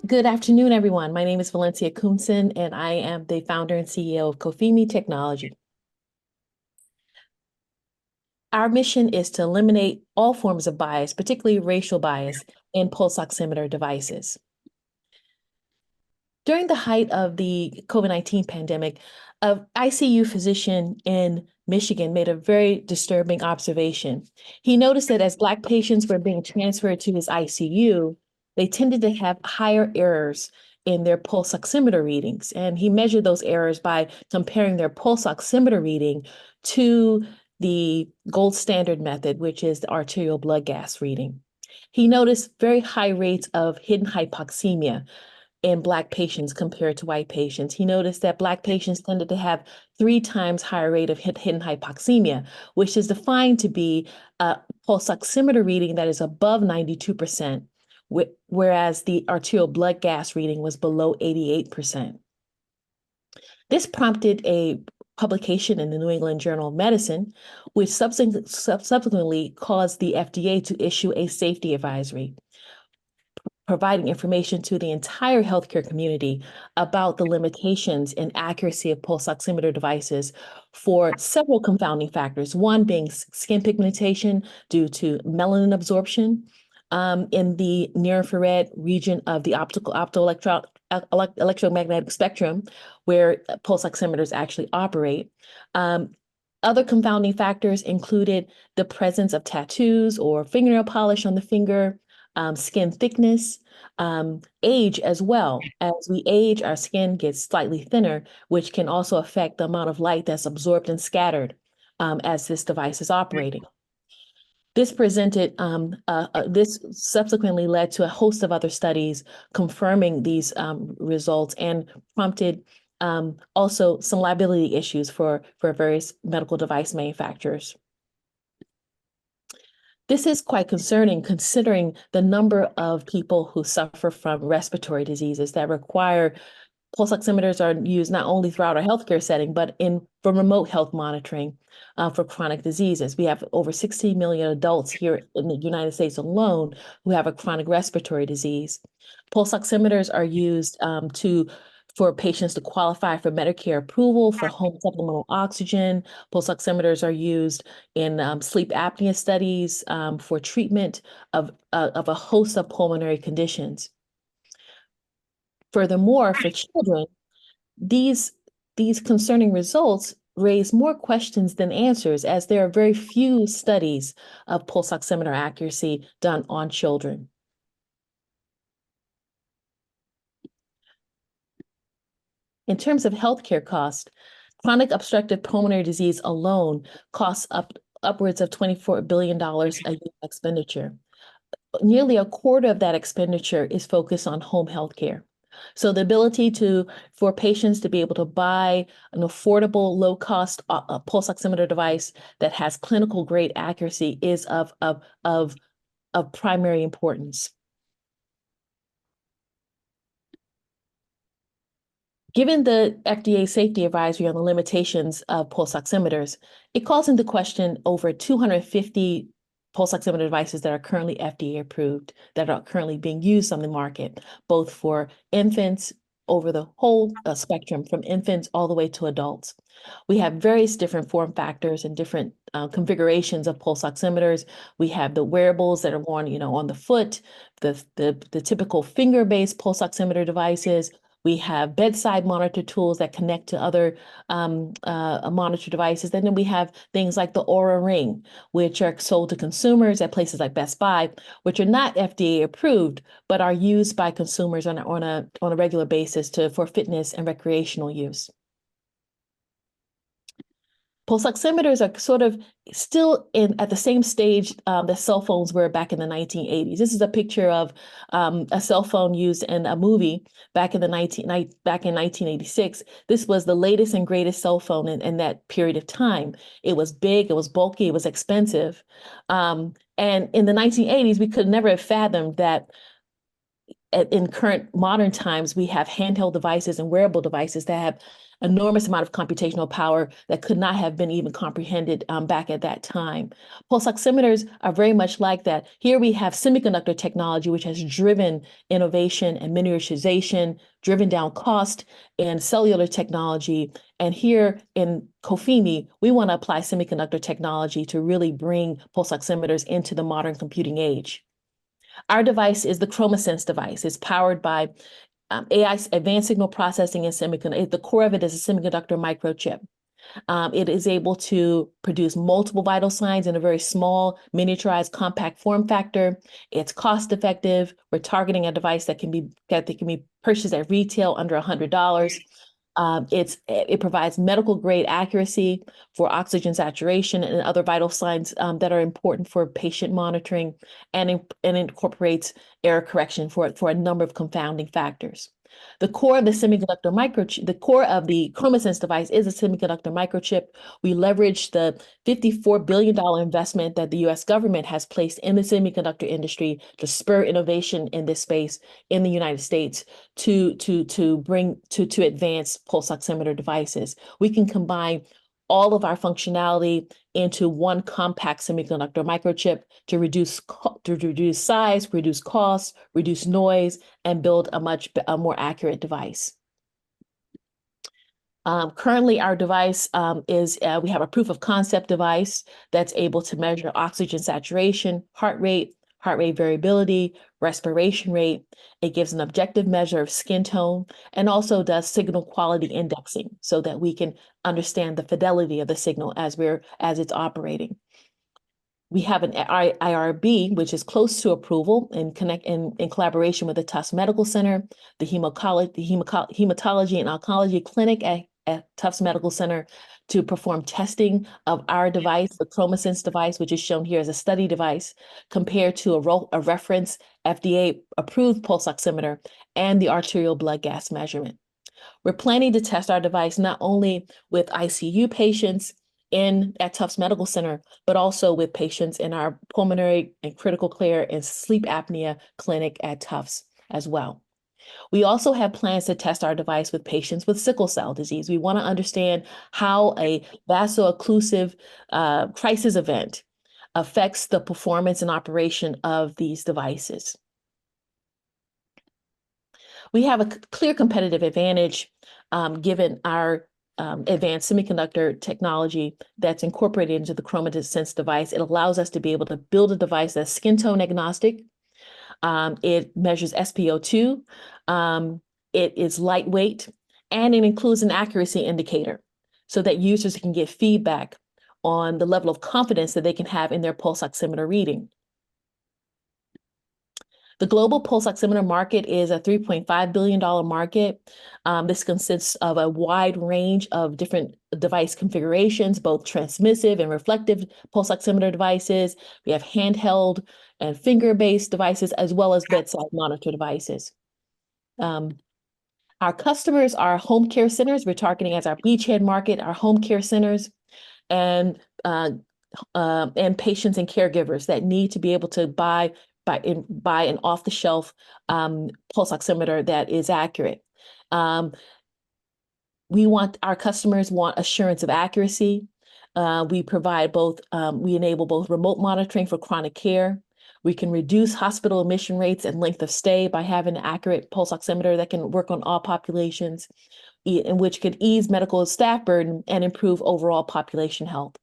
Good afternoon, everyone. My name is Valencia Koomson, and I am the founder and CEO of Koomson Technology. Our mission is to eliminate all forms of bias, particularly racial bias, in pulse oximeter devices. During the height of the COVID-19 pandemic, an ICU physician in Michigan made a very disturbing observation. He noticed that as Black patients were being transferred to his ICU, they tended to have higher errors in their pulse oximeter readings. And he measured those errors by comparing their pulse oximeter reading to the gold standard method, which is the arterial blood gas reading. He noticed very high rates of hidden hypoxemia in Black patients compared to white patients. He noticed that Black patients tended to have 3 times higher rate of hidden hypoxemia, which is defined to be a pulse oximeter reading that is above 92%, whereas the arterial blood gas reading was below 88%. This prompted a publication in the New England Journal of Medicine, which subsequently caused the FDA to issue a safety advisory, providing information to the entire healthcare community about the limitations and accuracy of pulse oximeter devices for several confounding factors, one being skin pigmentation due to melanin absorption in the near-infrared region of the electromagnetic spectrum where pulse oximeters actually operate. Other confounding factors included the presence of tattoos or fingernail polish on the finger, skin thickness, age as well. As we age, our skin gets slightly thinner, which can also affect the amount of light that's absorbed and scattered as this device is operating. This subsequently led to a host of other studies confirming these results and prompted also some liability issues for various medical device manufacturers. This is quite concerning considering the number of people who suffer from respiratory diseases that require pulse oximeters are used not only throughout our healthcare setting, but for remote health monitoring for chronic diseases. We have over 60 million adults here in the United States alone who have a chronic respiratory disease. Pulse oximeters are used for patients to qualify for Medicare approval for home supplemental oxygen. Pulse oximeters are used in sleep apnea studies for treatment of a host of pulmonary conditions. Furthermore, for children, these concerning results raise more questions than answers, as there are very few studies of pulse oximeter accuracy done on children. In terms of healthcare cost, chronic obstructive pulmonary disease alone costs upwards of $24 billion a year expenditure. Nearly a quarter of that expenditure is focused on home healthcare. So the ability for patients to be able to buy an affordable, low-cost pulse oximeter device that has clinical grade accuracy is of primary importance. Given the FDA safety advisory on the limitations of pulse oximeters, it calls into question over 250 pulse oximeter devices that are currently FDA approved, that are currently being used on the market, both for infants over the whole spectrum, from infants all the way to adults. We have various different form factors and different configurations of pulse oximeters. We have the wearables that are worn, on the foot, the typical finger-based pulse oximeter devices. We have bedside monitor tools that connect to other monitor devices. And then we have things like the Aura Ring, which are sold to consumers at places like Best Buy, which are not FDA approved, but are used by consumers on a regular basis for fitness and recreational use. Pulse oximeters are sort of still at the same stage that cell phones were back in the 1980s. This is a picture of a cell phone used in a movie back in 1986. This was the latest and greatest cell phone in that period of time. It was big, it was bulky, it was expensive. And in the 1980s, we could never have fathomed that in current modern times, we have handheld devices and wearable devices that have enormous amount of computational power that could not have been even comprehended back at that time. Pulse oximeters are very much like that. Here we have semiconductor technology, which has driven innovation and miniaturization, driven down cost and cellular technology. And here in COFIMI, we want to apply semiconductor technology to really bring pulse oximeters into the modern computing age. Our device is the ChromaSense device. It's powered by AI, advanced signal processing and semiconductor. The core of it is a semiconductor microchip. It is able to produce multiple vital signs in a very small, miniaturized, compact form factor. It's cost effective. We're targeting a device that can be purchased at retail under $100. It provides medical grade accuracy for oxygen saturation and other vital signs that are important for patient monitoring, and incorporates error correction for a number of confounding factors. The core of the ChromaSense device is a semiconductor microchip. We leverage the $54 billion investment that the US government has placed in the semiconductor industry to spur innovation in this space in the United States to advance pulse oximeter devices. We can combine all of our functionality into one compact semiconductor microchip to reduce size, reduce costs, reduce noise, and build a more accurate device. Currently, our device we have a proof of concept device that's able to measure oxygen saturation, heart rate variability, respiration rate. It gives an objective measure of skin tone and also does signal quality indexing so that we can understand the fidelity of the signal as it's operating. We have an IRB, which is close to approval in collaboration with the Tufts Medical Center, the Hematology and Oncology Clinic at Tufts Medical Center, to perform testing of our device, the ChromaSense device, which is shown here as a study device, compared to a reference FDA-approved pulse oximeter and the arterial blood gas measurement. We're planning to test our device not only with ICU patients at Tufts Medical Center, but also with patients in our pulmonary and critical care and sleep apnea clinic at Tufts as well. We also have plans to test our device with patients with sickle cell disease. We want to understand how a vaso-occlusive crisis event affects the performance and operation of these devices. We have a clear competitive advantage given our advanced semiconductor technology that's incorporated into the ChromaSense device. It allows us to be able to build a device that's skin tone agnostic. It measures SpO2. It is lightweight, and it includes an accuracy indicator so that users can get feedback on the level of confidence that they can have in their pulse oximeter reading. The global pulse oximeter market is a $3.5 billion market. This consists of a wide range of different device configurations, both transmissive and reflective pulse oximeter devices. We have handheld and finger-based devices, as well as bedside monitor devices. Our customers are home care centers. We're targeting as our beachhead market, our home care centers, and patients and caregivers that need to be able to buy an off-the-shelf pulse oximeter that is accurate. Our customers want assurance of accuracy. We enable both remote monitoring for chronic care. We can reduce hospital admission rates and length of stay by having an accurate pulse oximeter that can work on all populations, which could ease medical staff burden and improve overall population health.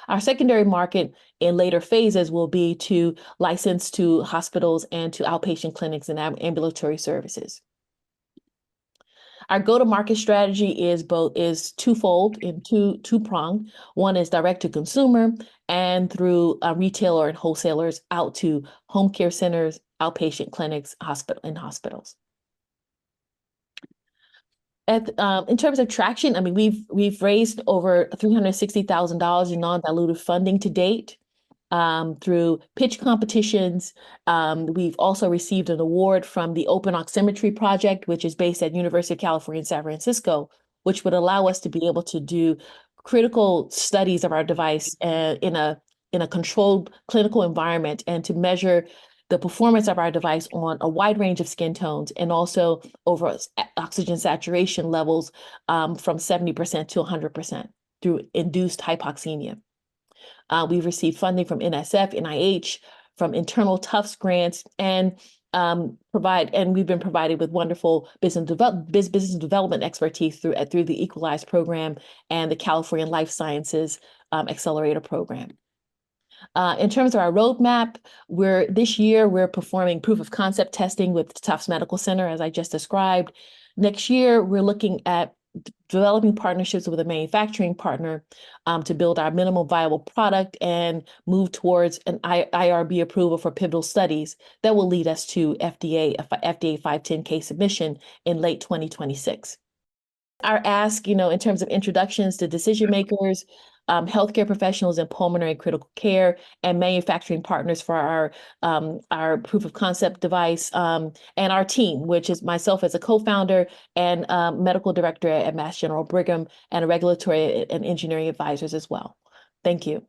Our secondary market in later phases will be to license to hospitals and to outpatient clinics and ambulatory services. Our go-to-market strategy is twofold and two-pronged. One is direct to consumer and through retailer and wholesalers out to home care centers, outpatient clinics, and hospitals. In terms of traction, I mean, we've raised over $360,000 in non-dilutive funding to date through pitch competitions. We've also received an award from the Open Oximetry Project, which is based at University of California in San Francisco, which would allow us to be able to do critical studies of our device in a controlled clinical environment and to measure the performance of our device on a wide range of skin tones and also over oxygen saturation levels from 70% to 100% through induced hypoxemia. We've received funding from NSF, NIH, from internal Tufts grants, and we've been provided with wonderful business development expertise through the Equalize program and the California Life Sciences Accelerator program. In terms of our roadmap, this year we're performing proof of concept testing with Tufts Medical Center, as I just described. Next year, we're looking at developing partnerships with a manufacturing partner to build our minimum viable product and move towards an IRB approval for pivotal studies that will lead us to FDA 510(k) submission in late 2026. Our ask, in terms of introductions to decision makers, healthcare professionals in pulmonary critical care, and manufacturing partners for our proof of concept device, and our team, which is myself as a co-founder and medical director at Mass General Brigham, and regulatory and engineering advisors as well. Thank you.